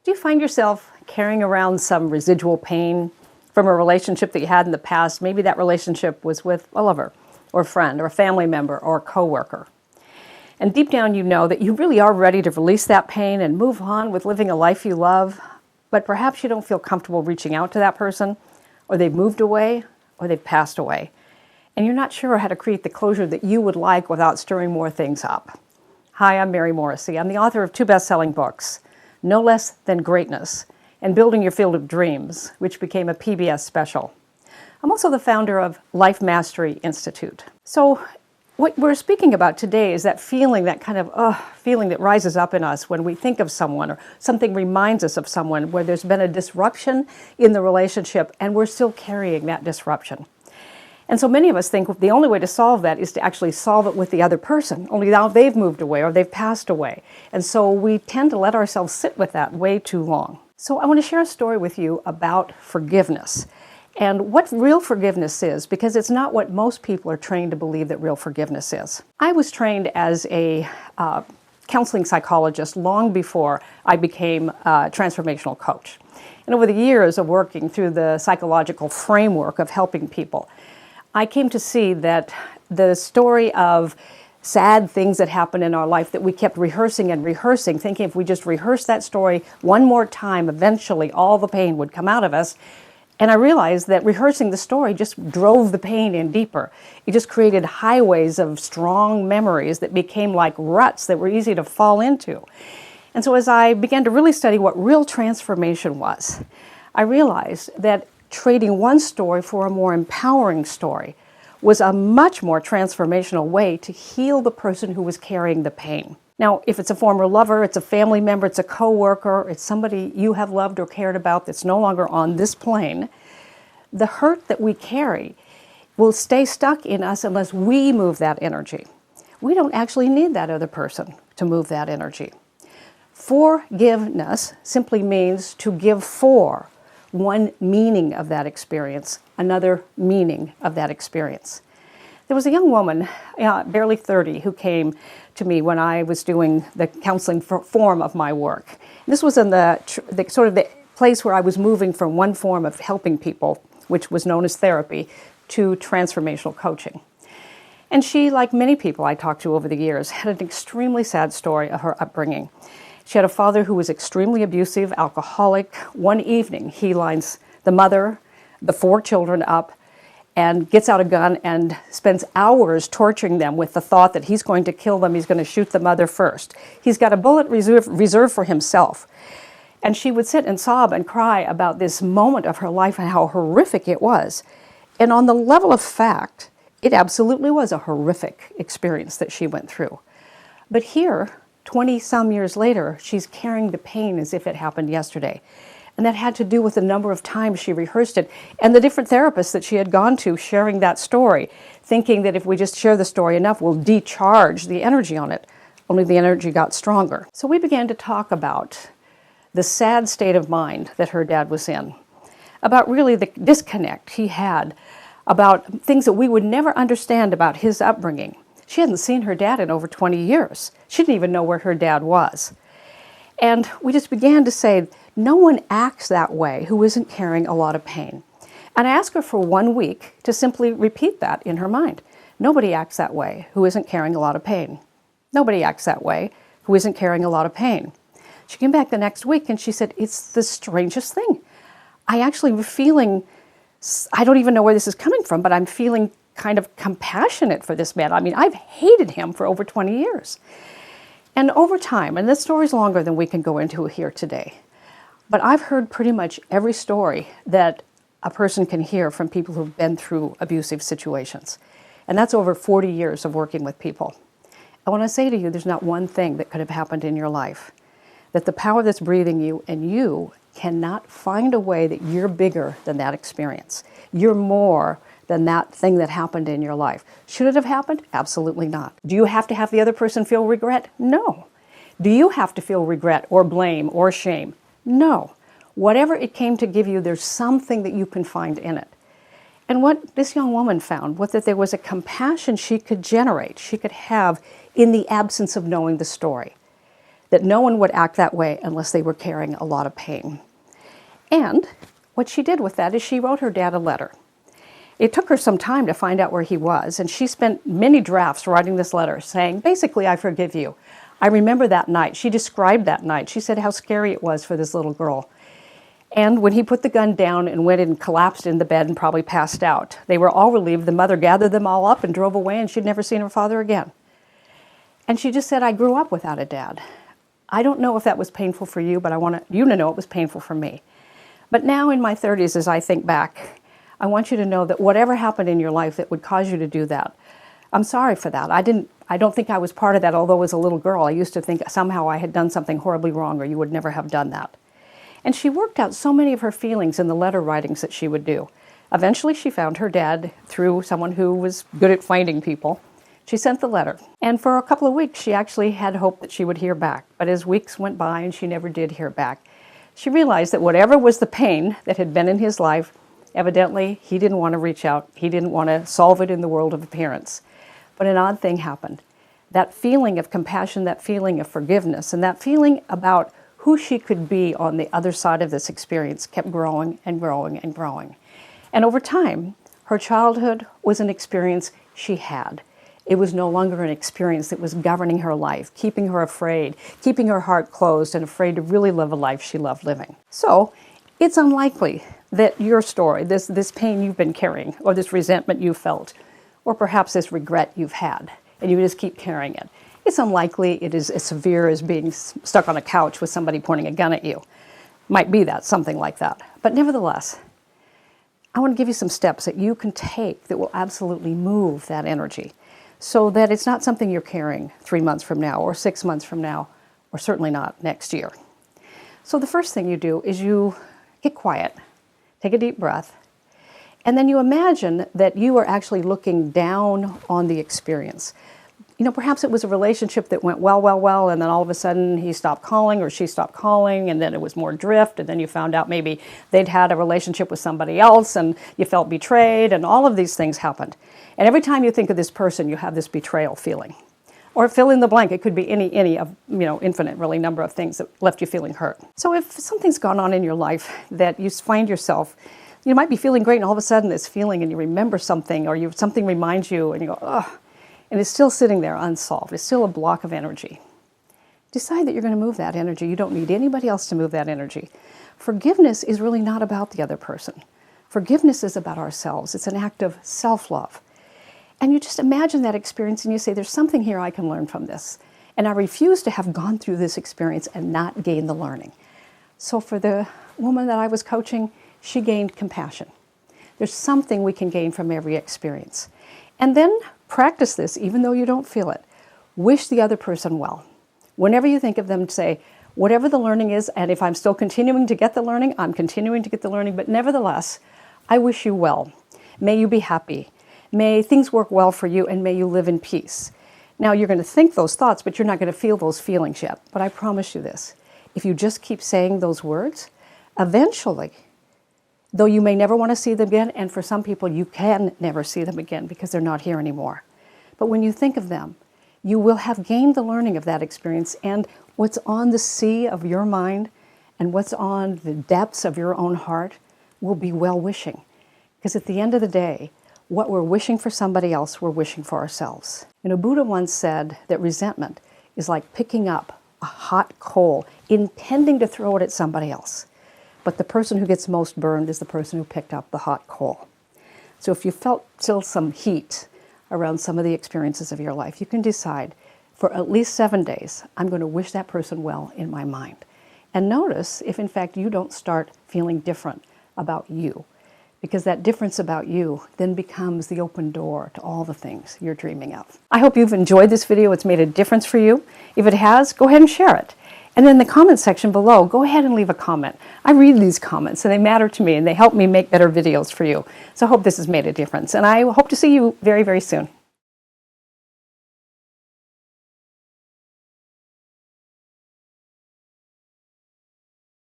Do you find yourself carrying around some residual pain from a relationship that you had in the past? Maybe that relationship was with a lover or a friend or a family member or a coworker. And deep down you know that you really are ready to release that pain and move on with living a life you love, but perhaps you don't feel comfortable reaching out to that person, or they've moved away, or they've passed away. And you're not sure how to create the closure that you would like without stirring more things up. Hi, I'm Mary Morrissey. I'm the author of 2 best-selling books, No Less Than Greatness and Building Your Field of Dreams, which became a PBS special. I'm also the founder of Life Mastery Institute. So what we're speaking about today is that feeling, that kind of feeling that rises up in us when we think of someone or something reminds us of someone where there's been a disruption in the relationship and we're still carrying that disruption. And so many of us think the only way to solve that is to actually solve it with the other person, only now they've moved away or they've passed away. And so we tend to let ourselves sit with that way too long. So I want to share a story with you about forgiveness and what real forgiveness is, because it's not what most people are trained to believe that real forgiveness is. I was trained as a counseling psychologist long before I became a transformational coach. And over the years of working through the psychological framework of helping people, I came to see that the story of sad things that happen in our life that we kept rehearsing and rehearsing, thinking if we just rehearse that story one more time, eventually all the pain would come out of us. And I realized that rehearsing the story just drove the pain in deeper. It just created highways of strong memories that became like ruts that were easy to fall into. And so as I began to really study what real transformation was, I realized that trading one story for a more empowering story was a much more transformational way to heal the person who was carrying the pain. Now, if it's a former lover, it's a family member, it's a coworker, it's somebody you have loved or cared about that's no longer on this plane, the hurt that we carry will stay stuck in us unless we move that energy. We don't actually need that other person to move that energy. Forgiveness simply means to give for one meaning of that experience, another meaning of that experience. There was a young woman, barely 30, who came to me when I was doing the counseling form of my work. This was in the sort of the place where I was moving from one form of helping people, which was known as therapy, to transformational coaching. And she, like many people I talked to over the years, had an extremely sad story of her upbringing. She had a father who was extremely abusive, alcoholic. One evening, he lines the mother, the 4 children up, and gets out a gun and spends hours torturing them with the thought that he's going to kill them, he's going to shoot the mother first. He's got a bullet reserved for himself. And she would sit and sob and cry about this moment of her life and how horrific it was. And on the level of fact, it absolutely was a horrific experience that she went through. But here, 20-some years later, she's carrying the pain as if it happened yesterday. And that had to do with the number of times she rehearsed it and the different therapists that she had gone to sharing that story, thinking that if we just share the story enough, we'll decharge the energy on it. Only the energy got stronger. So we began to talk about the sad state of mind that her dad was in, about really the disconnect he had, about things that we would never understand about his upbringing. She hadn't seen her dad in over 20 years. She didn't even know where her dad was. And we just began to say, no one acts that way who isn't carrying a lot of pain. And I asked her for 1 week to simply repeat that in her mind. Nobody acts that way who isn't carrying a lot of pain. Nobody acts that way who isn't carrying a lot of pain. She came back the next week and she said, it's the strangest thing. I actually was feeling, I don't even know where this is coming from, but I'm feeling kind of compassionate for this man. I mean, I've hated him for over 20 years. And over time, and this story's longer than we can go into here today, but I've heard pretty much every story that a person can hear from people who've been through abusive situations. And that's over 40 years of working with people. I want to say to you, there's not one thing that could have happened in your life, that the power that's breathing you and you cannot find a way that you're bigger than that experience. You're more than that thing that happened in your life. Should it have happened? Absolutely not. Do you have to have the other person feel regret? No. Do you have to feel regret or blame or shame? No. Whatever it came to give you, there's something that you can find in it. And what this young woman found was that there was a compassion she could generate, she could have in the absence of knowing the story. that no one would act that way unless they were carrying a lot of pain. And what she did with that is she wrote her dad a letter. It took her some time to find out where he was, and she spent many drafts writing this letter saying, basically, I forgive you. I remember that night. She described that night. She said how scary it was for this little girl. And when he put the gun down and went and collapsed in the bed and probably passed out, they were all relieved. The mother gathered them all up and drove away, and she'd never seen her father again. And she just said, I grew up without a dad. I don't know if that was painful for you, but I want you to know it was painful for me. But now in my 30s, as I think back, I want you to know that whatever happened in your life that would cause you to do that, I'm sorry for that. I don't think I was part of that, although as a little girl, I used to think somehow I had done something horribly wrong or you would never have done that. And she worked out so many of her feelings in the letter writings that she would do. Eventually, she found her dad through someone who was good at finding people. She sent the letter. And for a couple of weeks, she actually had hope that she would hear back. But as weeks went by and she never did hear back, she realized that whatever was the pain that had been in his life, evidently, he didn't want to reach out. He didn't want to solve it in the world of appearance. But an odd thing happened. That feeling of compassion, that feeling of forgiveness, and that feeling about who she could be on the other side of this experience kept growing and growing and growing. And over time, her childhood was an experience she had. It was no longer an experience that was governing her life, keeping her afraid, keeping her heart closed and afraid to really live a life she loved living. So it's unlikely that your story, this pain you've been carrying, or this resentment you felt, or perhaps this regret you've had, and you just keep carrying it, it's unlikely it is as severe as being stuck on a couch with somebody pointing a gun at you. Might be that, something like that. But nevertheless, I want to give you some steps that you can take that will absolutely move that energy so that it's not something you're carrying 3 months from now, or 6 months from now, or certainly not next year. So the first thing you do is you get quiet. Take a deep breath, and then you imagine that you are actually looking down on the experience. You know, perhaps it was a relationship that went well, and then all of a sudden he stopped calling or she stopped calling, and then it was more drift, and then you found out maybe they'd had a relationship with somebody else, and you felt betrayed, and all of these things happened. And every time you think of this person, you have this betrayal feeling. Or fill in the blank. It could be any of, infinite, really, number of things that left you feeling hurt. So if something's gone on in your life that you find yourself, you might be feeling great, and all of a sudden this feeling, and you remember something, or something reminds you, and you go, ugh, and it's still sitting there unsolved. It's still a block of energy. Decide that you're going to move that energy. You don't need anybody else to move that energy. Forgiveness is really not about the other person. Forgiveness is about ourselves. It's an act of self-love. And you just imagine that experience and you say, there's something here I can learn from this. And I refuse to have gone through this experience and not gain the learning. So for the woman that I was coaching, she gained compassion. There's something we can gain from every experience. And then practice this, even though you don't feel it. Wish the other person well. Whenever you think of them, say, whatever the learning is, and if I'm still continuing to get the learning, I'm continuing to get the learning, but nevertheless, I wish you well. May you be happy. May things work well for you, and may you live in peace. Now, you're going to think those thoughts, but you're not going to feel those feelings yet. But I promise you this. If you just keep saying those words, eventually, though you may never want to see them again, and for some people you can never see them again because they're not here anymore. But when you think of them, you will have gained the learning of that experience, and what's on the sea of your mind and what's on the depths of your own heart will be well-wishing. Because at the end of the day, what we're wishing for somebody else, we're wishing for ourselves. Buddha once said that resentment is like picking up a hot coal, intending to throw it at somebody else. But the person who gets most burned is the person who picked up the hot coal. So if you felt still some heat around some of the experiences of your life, you can decide for at least 7 days, I'm going to wish that person well in my mind. And notice if in fact you don't start feeling different about you. Because that difference about you then becomes the open door to all the things you're dreaming of. I hope you've enjoyed this video. It's made a difference for you. If it has, go ahead and share it. And then in the comment section below, go ahead and leave a comment. I read these comments and they matter to me and they help me make better videos for you. So I hope this has made a difference. And I hope to see you very, very soon.